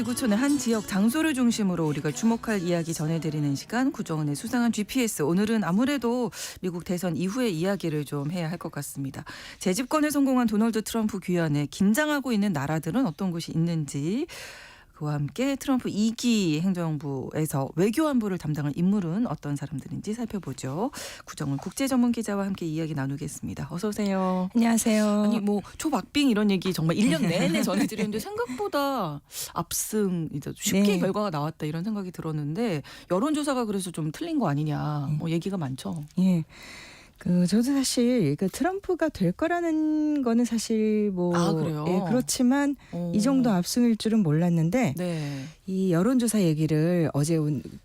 지구촌의 한 지역 장소를 중심으로 우리가 주목할 이야기 전해드리는 시간 구정은의 수상한 GPS. 오늘은 아무래도 미국 대선 이후의 이야기를 좀 해야 할 것 같습니다. 재집권에 성공한 도널드 트럼프 귀환에 긴장하고 있는 나라들은 어떤 곳이 있는지, 그와 함께 트럼프 2기 행정부에서 외교안보를 담당할 인물은 어떤 사람들인지 살펴보죠. 구정은 국제전문기자와 함께 이야기 나누겠습니다. 어서 오세요. 안녕하세요. 아니 뭐 초박빙 이런 얘기 정말 1년 내내 전해드리는데 생각보다 압승, 이제 쉽게 네. 결과가 나왔다 이런 생각이 들었는데, 여론조사가 그래서 좀 틀린 거 아니냐 뭐 얘기가 많죠. 예. 저도 사실 트럼프가 될 거라는 거는 사실 뭐 그래요? 예, 그렇지만 이 정도 압승일 줄은 몰랐는데 네. 이 여론조사 얘기를 어제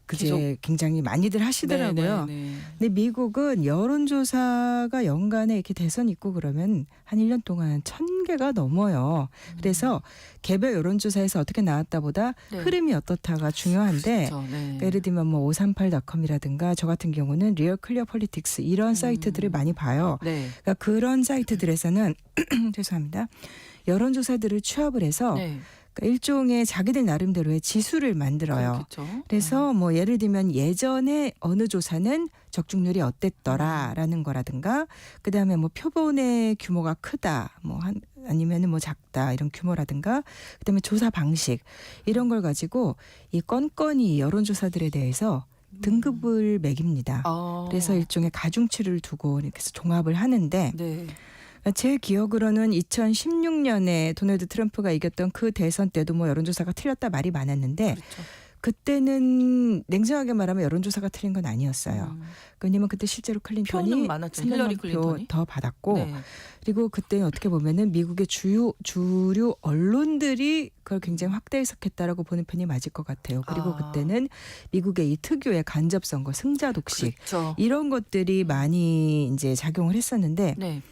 그제 계속. 굉장히 많이들 하시더라고요. 네. 근데 미국은 여론조사가 연간에 이렇게 대선 있고 그러면 한 1년 동안 1000개가 넘어요. 그래서 개별 여론조사에서 어떻게 나왔다보다 네. 흐름이 어떻다가 중요한데, 그렇죠. 네. 그러니까 예를 들면 뭐 538.com이라든가 저 같은 경우는 리얼 클리어 폴리틱스 이런 사이트들을 많이 봐요. 네. 그러니까 그런 사이트들에서는 죄송합니다. 여론조사들을 취합을 해서 네. 그러니까 일종의 자기들 나름대로의 지수를 만들어요. 그렇겠죠. 그래서 뭐 예를 들면 예전에 어느 조사는 적중률이 어땠더라라는 거라든가, 그다음에 뭐 표본의 규모가 크다, 뭐 아니면은 뭐 작다 이런 규모라든가, 그다음에 조사 방식 이런 걸 가지고 이 건건이 여론조사들에 대해서 등급을 매깁니다. 그래서 일종의 가중치를 두고 이렇게 해서 종합을 하는데, 네. 제 기억으로는 2016년에 도널드 트럼프가 이겼던 그 대선 때도 뭐 여론조사가 틀렸다 말이 많았는데, 그렇죠. 그때는 냉정하게 말하면 여론조사가 틀린 건 아니었어요. 왜냐면 그때 실제로 클린턴이 표는 많았죠. 힐러리 300만 클린턴이. 표 더 받았고, 네. 그리고 그때 어떻게 보면은 미국의 주류 언론들이 그걸 굉장히 확대 해석했다라고 보는 편이 맞을 것 같아요. 그리고 그때는 미국의 이 특유의 간접 선거, 승자 독식 그렇죠. 이런 것들이 많이 이제 작용을 했었는데, 네.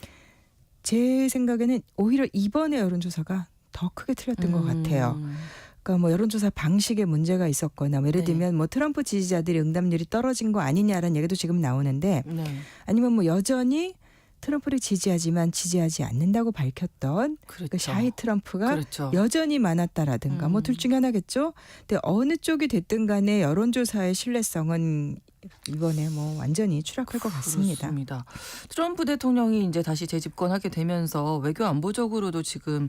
제 생각에는 오히려 이번에 여론조사가 더 크게 틀렸던 것 같아요. 그러니까 뭐 여론조사 방식에 문제가 있었거나, 뭐 예를 네. 들면 뭐 트럼프 지지자들의 응답률이 떨어진 거 아니냐라는 얘기도 지금 나오는데, 네. 아니면 뭐 여전히 트럼프를 지지하지만 지지하지 않는다고 밝혔던 그렇죠. 그 샤이 트럼프가 그렇죠. 여전히 많았다라든가 뭐 둘 중에 하나겠죠. 근데 어느 쪽이 됐든 간에 여론조사의 신뢰성은 이번에 뭐 완전히 추락할 것 같습니다. 그렇습니다. 트럼프 대통령이 이제 다시 재집권하게 되면서 외교 안보적으로도 지금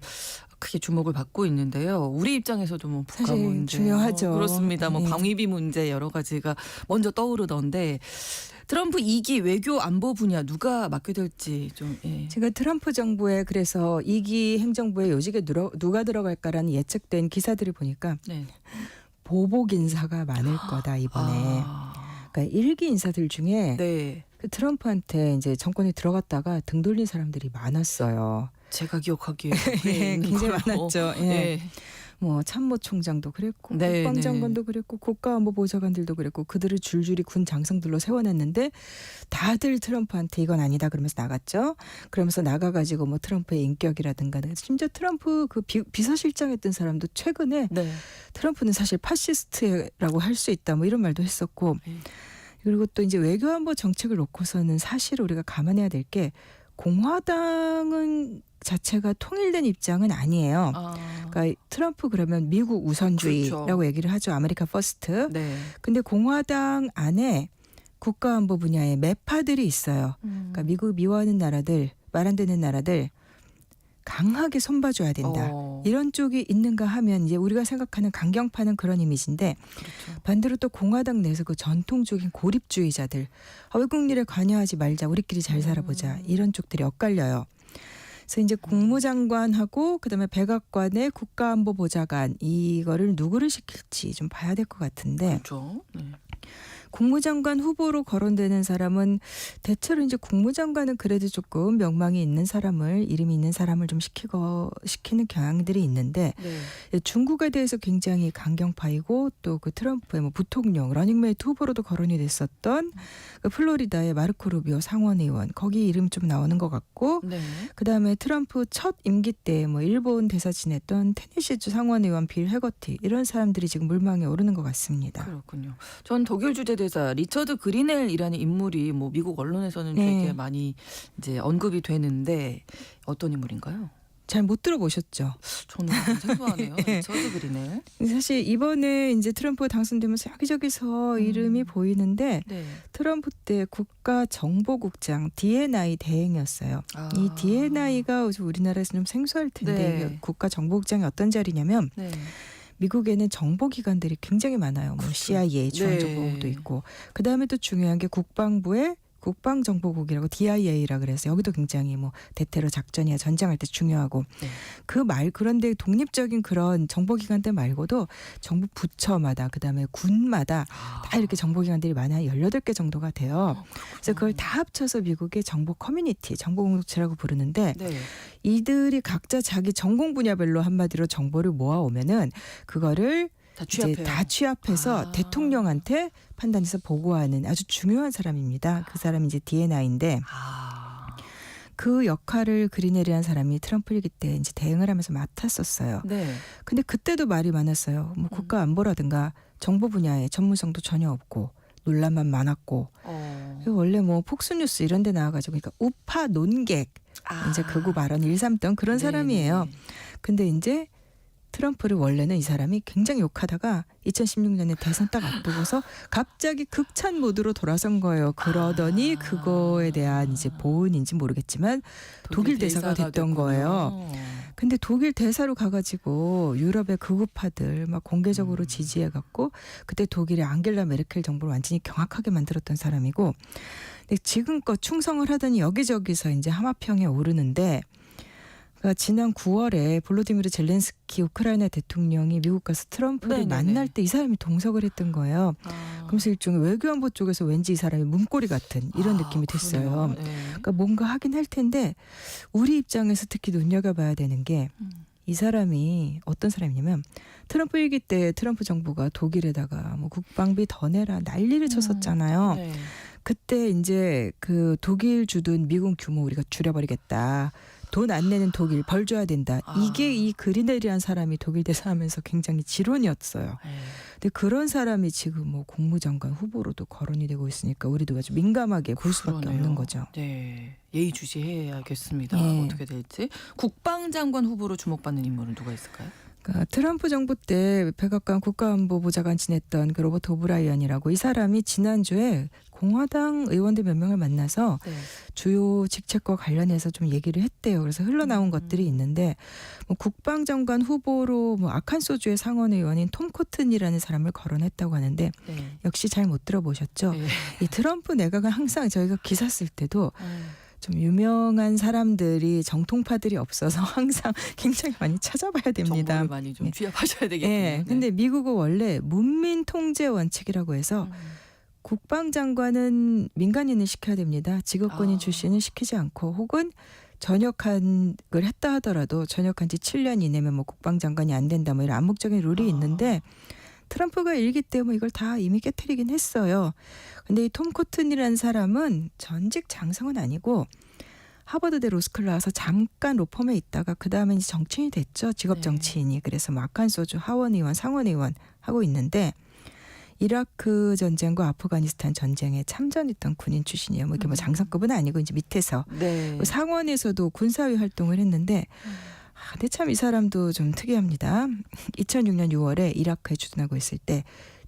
크게 주목을 받고 있는데요. 우리 입장에서도 뭐 북한 사실 문제, 중요하죠. 그렇습니다. 뭐 네. 방위비 문제 여러 가지가 먼저 떠오르던데, 트럼프 2기 외교 안보 분야 누가 맡게 될지 좀. 예. 제가 트럼프 정부에 그래서 2기 행정부에 요직에 누가 들어갈까라는 예측된 기사들을 보니까 네. 보복 인사가 많을 거다 이번에. 그러니까 1기 인사들 중에 네. 그 트럼프한테 이제 정권에 들어갔다가 등 돌린 사람들이 많았어요. 제가 기억하기에 예, 굉장히 많았죠. 예. 네. 뭐 참모총장도 그랬고, 네, 국방장관도 그랬고, 국가안보보좌관들도 그랬고, 그들을 줄줄이 군 장성들로 세워놨는데 다들 트럼프한테 이건 아니다 그러면서 나갔죠. 그러면서 나가가지고 뭐 트럼프의 인격이라든가, 심지어 트럼프 그 비서실장했던 사람도 최근에 네. 트럼프는 사실 파시스트라고 할 수 있다 뭐 이런 말도 했었고, 그리고 또 이제 외교안보 정책을 놓고서는 사실 우리가 감안해야 될 게, 공화당은 자체가 통일된 입장은 아니에요. 그러니까 트럼프 그러면 미국 우선주의라고 그렇죠. 얘기를 하죠. 아메리카 퍼스트. 네. 근데 공화당 안에 국가안보 분야에 매파들이 있어요. 그러니까 미국 미워하는 나라들, 말 안 되는 나라들 강하게 손봐줘야 된다. 이런 쪽이 있는가 하면 이제 우리가 생각하는 강경파는 그런 이미지인데, 그렇죠. 반대로 또 공화당 내에서 그 전통적인 고립주의자들, 외국 일에 관여하지 말자, 우리끼리 잘 살아보자, 이런 쪽들이 엇갈려요. 그래서 이제 국무장관하고 그다음에 백악관의 국가안보보좌관, 이거를 누구를 시킬지 좀 봐야 될 것 같은데, 그렇죠. 네. 국무장관 후보로 거론되는 사람은 대체로 이제 국무장관은 그래도 조금 명망이 있는 사람을, 이름이 있는 사람을 좀 시키는 경향들이 있는데, 네. 중국에 대해서 굉장히 강경파이고, 또 그 트럼프의 뭐 부통령 러닝메이트 후보로도 거론이 됐었던 그 플로리다의 마르코 루비오 상원의원, 거기 이름 좀 나오는 것 같고, 네. 그다음에 트럼프 첫 임기 때 뭐 일본 대사 지냈던 테네시주 상원의원 빌 해거티, 이런 사람들이 지금 물망에 오르는 것 같습니다. 그렇군요. 전 독일 주재대사 리처드 그리넬이라는 인물이 뭐 미국 언론에서는 네. 되게 많이 이제 언급이 되는데, 어떤 인물인가요? 잘 못 들어보셨죠? 저는 좀 생소하네요. 저도 그리네. 사실 이번에 이제 트럼프가 당선되면서 여기저기서 이름이 보이는데 네. 트럼프 때 국가정보국장 DNI 대행이었어요. 아. 이 DNI가 우리나라에서 좀 생소할 텐데 네. 이게 국가정보국장이 어떤 자리냐면 네. 미국에는 정보기관들이 굉장히 많아요. 뭐 CIA, 중앙정보국도 네. 있고 그다음에 또 중요한 게 국방부의 국방정보국이라고 DIA라 그래서 여기도 굉장히 뭐 대테러 작전이야 전쟁할 때 중요하고 네. 그런데 독립적인 그런 정보기관들 말고도 정부 부처마다 그다음에 군마다 다 이렇게 정보기관들이 많아요. 18개 정도가 돼요. 그래서 그걸 다 합쳐서 미국의 정보 커뮤니티, 정보 공동체라고 부르는데 네. 이들이 각자 자기 전공 분야별로 한마디로 정보를 모아오면은 그거를 다 이제 취합해요. 다 취합해서 아. 대통령한테 판단해서 보고하는 아주 중요한 사람입니다. 그 사람이 이제 DNI인데 아. 그 역할을 그리네리한 사람이 트럼프이기 때 이제 대응을 하면서 맡았었어요. 네. 근데 그때도 말이 많았어요. 뭐 국가 안보라든가 정보 분야에 전문성도 전혀 없고 논란만 많았고 원래 뭐 폭스뉴스 이런 데 나와가지고 그러니까 우파 논객 이제 극우 발언 일삼던 그런 사람이에요. 근데 이제 트럼프를 원래는 이 사람이 굉장히 욕하다가 2016년에 대선 딱 앞두고서 갑자기 극찬 모드로 돌아선 거예요. 그러더니 그거에 대한 이제 보은인지 모르겠지만 독일 대사가 됐던 거예요. 근데 독일 대사로 가가지고 유럽의 극우파들 막 공개적으로 지지해갖고 그때 독일의 앙겔라 메르켈 정부를 완전히 경악하게 만들었던 사람이고 근데 지금껏 충성을 하더니 여기저기서 이제 하마평에 오르는데 그러니까 지난 9월에 볼로디미르 젤렌스키 우크라이나 대통령이 미국 가서 트럼프를 네네네. 만날 때 이 사람이 동석을 했던 거예요. 그러면서 일종의 외교안보 쪽에서 왠지 이 사람이 문고리 같은 이런 느낌이 됐어요. 그러네요. 네. 그러니까 뭔가 하긴 할 텐데 우리 입장에서 특히 눈여겨봐야 되는 게 이 사람이 어떤 사람이냐면 트럼프 일기 때 트럼프 정부가 독일에다가 뭐 국방비 더 내라 난리를 쳤었잖아요. 네. 그때 이제 그 독일 주둔 미군 규모 우리가 줄여버리겠다. 돈 안 내는 독일 벌 줘야 된다. 이게 이 그리네리한 사람이 독일 대사하면서 굉장히 지론이었어요. 네. 근데 그런 사람이 지금 뭐 국무장관 후보로도 거론이 되고 있으니까 우리도 아주 민감하게 볼 수밖에 그러네요. 없는 거죠. 네. 예의주시해야겠습니다. 예. 어떻게 될지. 국방장관 후보로 주목받는 인물은 누가 있을까요? 그러니까 트럼프 정부 때 백악관 국가안보보좌관 지냈던 그 로버트 오브라이언이라고 이 사람이 지난주에 공화당 의원들 몇 명을 만나서 네. 주요 직책과 관련해서 좀 얘기를 했대요. 그래서 흘러나온 것들이 있는데 뭐 국방장관 후보로 뭐 아칸소주의 상원의원인 톰 코튼이라는 사람을 거론했다고 하는데 네. 역시 잘 못 들어보셨죠? 네. 이 트럼프 내각은 항상 저희가 기사 쓸 때도 좀 유명한 사람들이 정통파들이 없어서 항상 굉장히 많이 찾아봐야 됩니다. 정보를 많이 좀 예. 취합하셔야 되겠군요. 예. 근데 미국은 원래 문민 통제 원칙이라고 해서 국방장관은 민간인을 시켜야 됩니다. 직업군인 출신은 시키지 않고 혹은 전역한 걸 했다 하더라도 전역한 지 7년 이내면 뭐 국방장관이 안 된다 뭐 이런 암묵적인 룰이 있는데 트럼프가 일기 때 뭐 이걸 다 이미 깨트리긴 했어요. 근데 이 톰 코튼이라는 사람은 전직 장성은 아니고 하버드대 로스쿨 나와서 잠깐 로펌에 있다가 그 다음에 이제 정치인이 됐죠. 직업 정치인이. 그래서 뭐 아칸소주 하원의원, 상원의원 하고 있는데 이라크 전쟁과 아프가니스탄 전쟁에 참전했던 군인 출신이에요. 뭐 이렇게 뭐 장성급은 아니고 이제 밑에서 네. 상원에서도 군사위 활동을 했는데 근데 참 이 사람도 좀 특이합니다. 2006년 6월에 이라크에 주둔하고 있을 때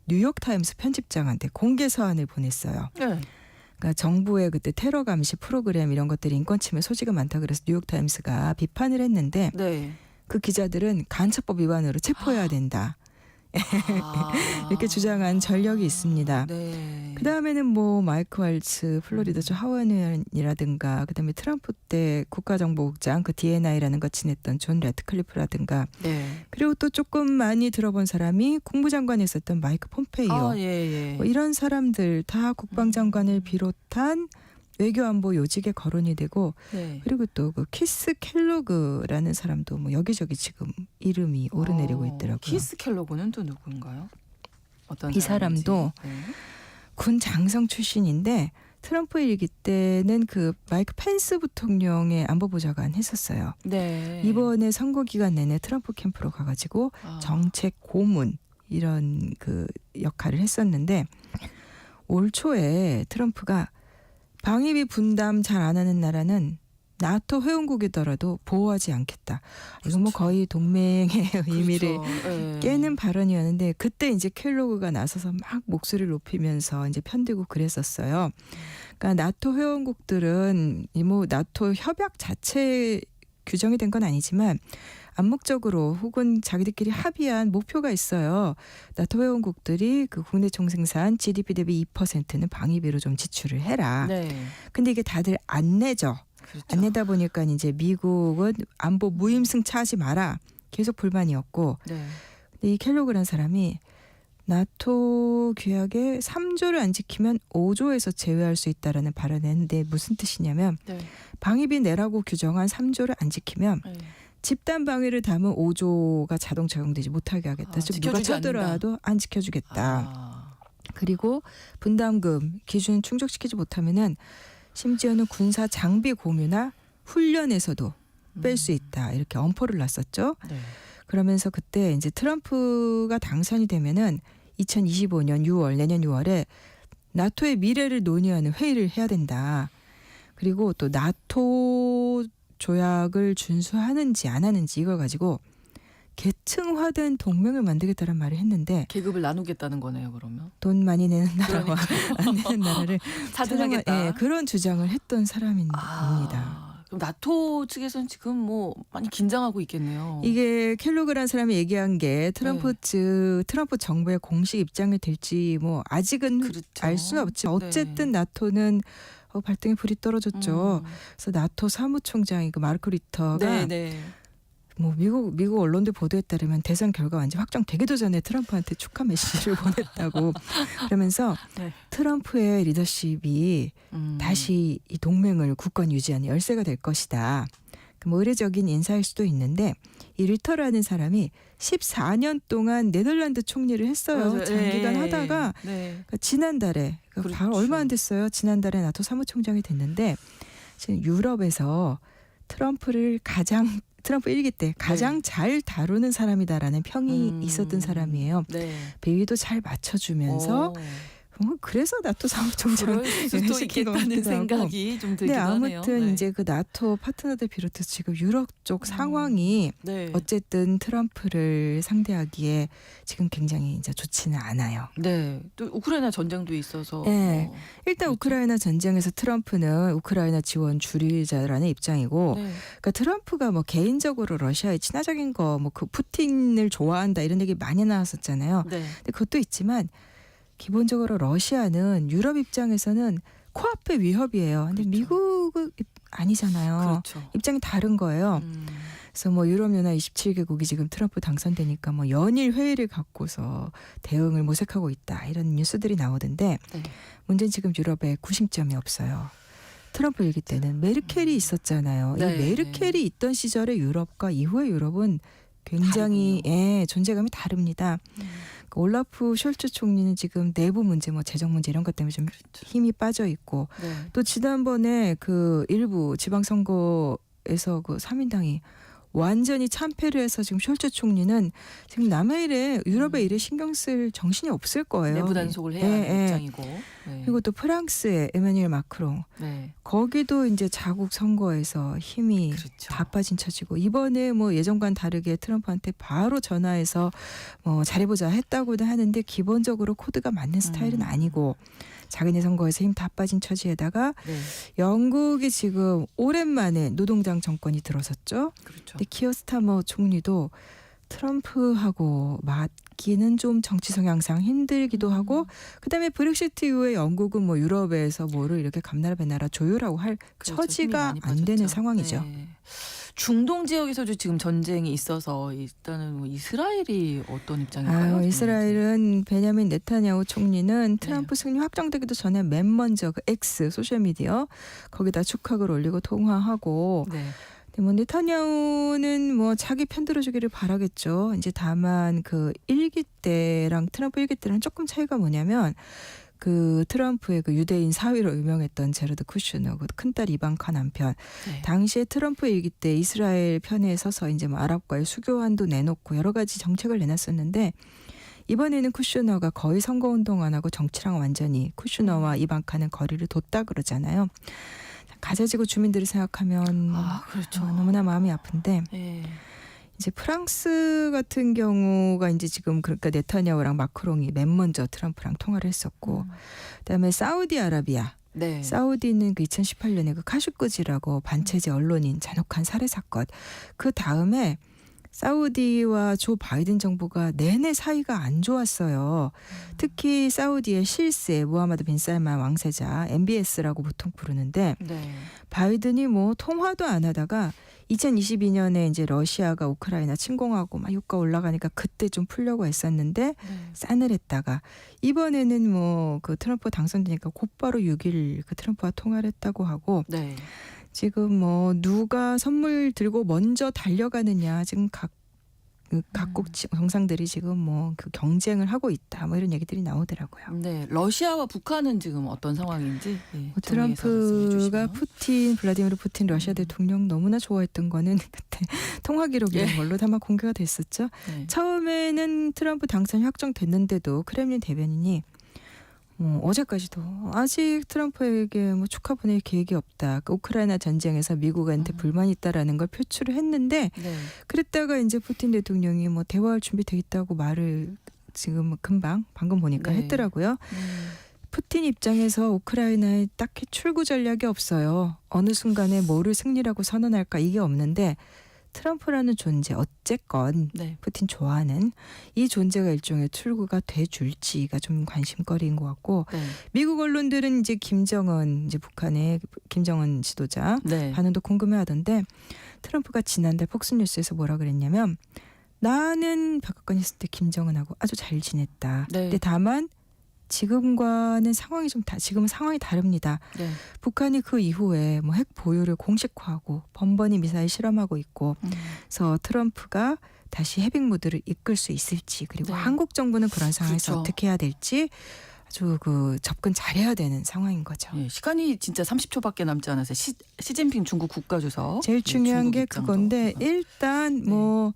뉴욕타임스 편집장한테 공개 서한을 보냈어요. 네. 그러니까 정부의 그때 테러 감시 프로그램 이런 것들이 인권 침해 소지가 많다 그래서 뉴욕타임스가 비판을 했는데 네. 그 기자들은 간첩법 위반으로 체포해야 된다. 이렇게 주장한 전력이 있습니다. 네. 그다음에는 뭐 마이크 왈츠 플로리다주 하원의원이라든가 그다음에 트럼프 때 국가정보국장 그 DNI라는 거 지냈던 존 래트클리프라든가 네. 그리고 또 조금 많이 들어본 사람이 국무장관에 있었던 마이크 폼페이오 예. 뭐 이런 사람들 다 국방장관을 비롯한 외교안보 요직에 거론이 되고 네. 그리고 또 그 키스 켈로그라는 사람도 뭐 여기저기 지금 이름이 오르내리고 있더라고요. 키스 켈로그는 또 누군가요? 어떤 이 사람인지. 사람도 네. 군 장성 출신인데 트럼프 일기 때는 그 마이크 펜스 부통령의 안보보좌관 했었어요. 네. 이번에 선거 기간 내내 트럼프 캠프로 가가지고 정책 고문 이런 그 역할을 했었는데 올 초에 트럼프가 방위비 분담 잘 안 하는 나라는 나토 회원국이더라도 보호하지 않겠다. 이건 뭐 그렇죠. 거의 동맹의 의미를 그렇죠. 예. 깨는 발언이었는데 그때 이제 켈로그가 나서서 막 목소리를 높이면서 이제 편들고 그랬었어요. 그러니까 나토 회원국들은 이 뭐 나토 협약 자체 규정이 된 건 아니지만 암묵적으로 혹은 자기들끼리 합의한 목표가 있어요. 나토 회원국들이 그 국내 총생산 GDP 대비 2%는 방위비로 좀 지출을 해라. 네. 근데 이게 다들 안 내죠. 그렇죠. 안 내다 보니까 이제 미국은 안보 무임승차하지 마라. 계속 불만이었고. 네. 근데 이 켈로그란 사람이 나토 규약에 3조를 안 지키면 5조에서 제외할 수 있다라는 발언을 했는데 무슨 뜻이냐면 네. 방위비 내라고 규정한 3조를 안 지키면 네. 집단 방위를 담은 5조가 자동 적용되지 못하게 하겠다. 아, 즉 누가 지켜주지 쳐들어와도 안 지켜주겠다. 아. 그리고 분담금 기준 충족시키지 못하면은 심지어는 군사 장비 공유나 훈련에서도 뺄 수 있다. 이렇게 엄포를 놨었죠. 네. 그러면서 그때 이제 트럼프가 당선이 되면은 2025년 6월 내년 6월에 나토의 미래를 논의하는 회의를 해야 된다. 그리고 또 나토 조약을 준수하는지 안 하는지 이걸 가지고 계층화된 동맹을 만들겠다는 말을 했는데 계급을 나누겠다는 거네요. 그러면 돈 많이 내는 나라와 안 내는 나라를 차등하겠다. 예, 그런 주장을 했던 사람입니다. 그럼 나토 측에서는 지금 뭐 많이 긴장하고 있겠네요. 이게 켈로그란 사람이 얘기한 게 트럼프 네. 트럼프 정부의 공식 입장이 될지 뭐 아직은 그렇죠. 알 수는 없지만 네. 어쨌든 나토는 발등에 불이 떨어졌죠. 그래서 나토 사무총장이 그 마르크 리터가 네, 네. 뭐 미국 언론들 보도에 따르면 대선 결과 완전 확정되기도 전에 트럼프한테 축하 메시지를 보냈다고 그러면서 네. 트럼프의 리더십이 다시 이 동맹을 굳건히 유지하는 열쇠가 될 것이다. 뭐 의례적인 인사일 수도 있는데 이 리터라는 사람이 14년 동안 네덜란드 총리를 했어요. 맞아요. 장기간 네. 하다가 네. 그러니까 지난달에 그렇죠. 바로 얼마 안 됐어요. 지난달에 나토 사무총장이 됐는데 지금 유럽에서 트럼프 1기 때 가장 잘 다루는 사람이다라는 평이 있었던 사람이에요. 네. 비위도 잘 맞춰주면서 그래서 나토 사무총장을 그럴 수도 시킨 것 있겠다는 같기도 하고. 생각이 좀 들기도 네, 하네요. 아무튼 네. 이제 그 나토 파트너들 비롯해서 지금 유럽 쪽 상황이 네. 어쨌든 트럼프를 상대하기에 지금 굉장히 이제 좋지는 않아요. 네. 또 우크라이나 전쟁도 있어서. 네. 일단 그렇죠. 우크라이나 전쟁에서 트럼프는 우크라이나 지원 줄이자라는 입장이고, 네. 그러니까 트럼프가 뭐 개인적으로 러시아에 친화적인 거, 뭐 그 푸틴을 좋아한다 이런 얘기 많이 나왔었잖아요. 네. 근데 그것도 있지만 기본적으로 러시아는 유럽 입장에서는 코앞의 위협이에요. 근데 그렇죠. 미국은 아니잖아요. 그렇죠. 입장이 다른 거예요. 그래서 뭐 유럽연합 27개국이 지금 트럼프 당선되니까 뭐 연일 회의를 갖고서 대응을 모색하고 있다 이런 뉴스들이 나오던데 네. 문제는 지금 유럽에 구심점이 없어요. 트럼프 일기 때는 메르켈이 있었잖아요. 네. 이 메르켈이 있던 시절의 유럽과 이후의 유럽은 굉장히 존재감이 다릅니다. 올라프 숄츠 총리는 지금 내부 문제, 뭐 재정 문제 이런 것 때문에 좀 그렇죠. 힘이 빠져 있고 네. 또 지난번에 그 일부 지방선거에서 그 3인당이 완전히 참패를 해서 지금 숄츠 총리는 지금 남의 일에 유럽의 일에 신경 쓸 정신이 없을 거예요. 내부 단속을 해야 하는 입장이고. 네. 그리고 또 프랑스의 에마뉴엘 마크롱 네. 거기도 이제 자국 선거에서 힘이 그렇죠. 다 빠진 처지고 이번에 뭐 예전과는 다르게 트럼프한테 바로 전화해서 뭐 잘해보자 했다고도 하는데 기본적으로 코드가 맞는 스타일은 아니고 자기네 선거에서 힘 다 빠진 처지에다가 네. 영국이 지금 오랜만에 노동당 정권이 들어섰죠. 그렇죠. 근데 키어 스타머 총리도 트럼프하고 맞기는 좀 정치 성향상 힘들기도 하고 그다음에 브렉시트 이후에 영국은 뭐 유럽에서 뭐를 이렇게 감나라 배나라 조율하고 할 그렇죠. 힘이 처지가 많이 안 되는 빠졌죠. 상황이죠. 네. 중동 지역에서도 지금 전쟁이 있어서 일단은 뭐 이스라엘이 어떤 입장일까요? 이스라엘은 베냐민 네타냐후 총리는 트럼프 승리 확정되기도 전에 맨 먼저 그 X 소셜미디어 거기다 축하글 올리고 통화하고 네. 뭐 네타냐후는 뭐 자기 편 들어주기를 바라겠죠. 이제 다만 그 일기 때랑 트럼프 일기 때랑 조금 차이가 뭐냐면 그 트럼프의 그 유대인 사위로 유명했던 제러드 쿠슈너 그 큰딸 이방카 남편 네. 당시에 트럼프 일기 때 이스라엘 편에 서서 이제 뭐 아랍과의 수교환도 내놓고 여러 가지 정책을 내놨었는데 이번에는 쿠슈너가 거의 선거운동 안 하고 정치랑 완전히 쿠슈너와 이방카는 거리를 뒀다 그러잖아요. 가자지구 주민들을 생각하면 그렇죠. 너무나 마음이 아픈데 예. 이제 프랑스 같은 경우가 이제 지금 그러니까 네타냐후랑 마크롱이 맨 먼저 트럼프랑 통화를 했었고 그다음에 사우디아라비아 네. 사우디는 그 2018년에 그 카슈끄지라고 반체제 언론인 잔혹한 살해 사건 그 다음에 사우디와 조 바이든 정부가 내내 사이가 안 좋았어요. 특히 사우디의 실세 무하마드 빈 살만 왕세자 MBS라고 보통 부르는데 네. 바이든이 뭐 통화도 안 하다가 2022년에 이제 러시아가 우크라이나 침공하고 막 유가 올라가니까 그때 좀 풀려고 했었는데 네. 싸늘했다가 이번에는 뭐 그 트럼프 당선되니까 곧바로 6일 그 트럼프와 통화를 했다고 하고 네. 지금 뭐 누가 선물 들고 먼저 달려가느냐 지금 각국 정상들이 지금 뭐 그 경쟁을 하고 있다 뭐 이런 얘기들이 나오더라고요. 네. 러시아와 북한은 지금 어떤 상황인지 예, 뭐 정리해서 말씀해 트럼프가 주시면. 블라디미르 푸틴 러시아 대통령 너무나 좋아했던 거는 그때 통화 기록 이런 예. 걸로 아마 공개가 됐었죠. 네. 처음에는 트럼프 당선이 확정됐는데도 크렘린 대변인이 어제까지도 아직 트럼프에게 뭐 축하 보낼 계획이 없다. 그 우크라이나 전쟁에서 미국한테 불만이 있다라는 걸 표출을 했는데 네. 그랬다가 이제 푸틴 대통령이 뭐 대화할 준비 돼 있다고 말을 지금 방금 보니까 네. 했더라고요. 푸틴 입장에서 우크라이나에 딱히 출구 전략이 없어요. 어느 순간에 뭐를 승리라고 선언할까 이게 없는데 트럼프라는 존재 어쨌건 네. 푸틴 좋아하는 이 존재가 일종의 출구가 돼줄지가 좀 관심거리인 것 같고 네. 미국 언론들은 이제 이제 북한의 김정은 지도자 네. 반응도 궁금해하던데 트럼프가 지난달 폭스뉴스에서 뭐라 그랬냐면 나는 백악관에 있을 때 김정은하고 아주 잘 지냈다. 네. 근데 다만 지금과는 상황이 지금은 상황이 다릅니다. 네. 북한이 그 이후에 뭐 핵 보유를 공식화하고 번번이 미사일 실험하고 있고 그래서 트럼프가 다시 해빙 모드를 이끌 수 있을지 그리고 네. 한국 정부는 그런 상황에서 그렇죠. 어떻게 해야 될지 아주 그 접근 잘해야 되는 상황인 거죠. 예, 시간이 진짜 30초밖에 남지 않아서 시진핑 중국 국가주석 제일 중요한 중국 게 입장도. 그건데 일단 네. 뭐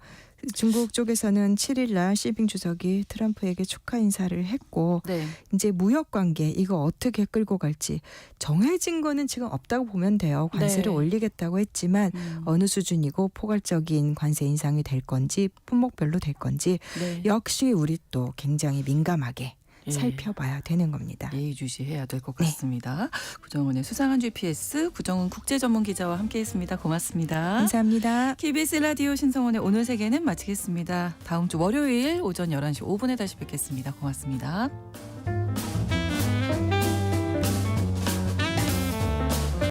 중국 쪽에서는 7일 날 시진핑 주석이 트럼프에게 축하 인사를 했고 네. 이제 무역 관계 이거 어떻게 끌고 갈지 정해진 거는 지금 없다고 보면 돼요. 관세를 네. 올리겠다고 했지만 어느 수준이고 포괄적인 관세 인상이 될 건지 품목별로 될 건지 네. 역시 우리 또 굉장히 민감하게 예. 살펴봐야 되는 겁니다. 예의주시해야 될 것 네. 같습니다. 구정은의 수상한 GPS 구정은 국제전문기자와 함께했습니다. 고맙습니다. 감사합니다. KBS 라디오 신성원의 오늘 세계는 마치겠습니다. 다음 주 월요일 오전 11시 5분에 다시 뵙겠습니다. 고맙습니다.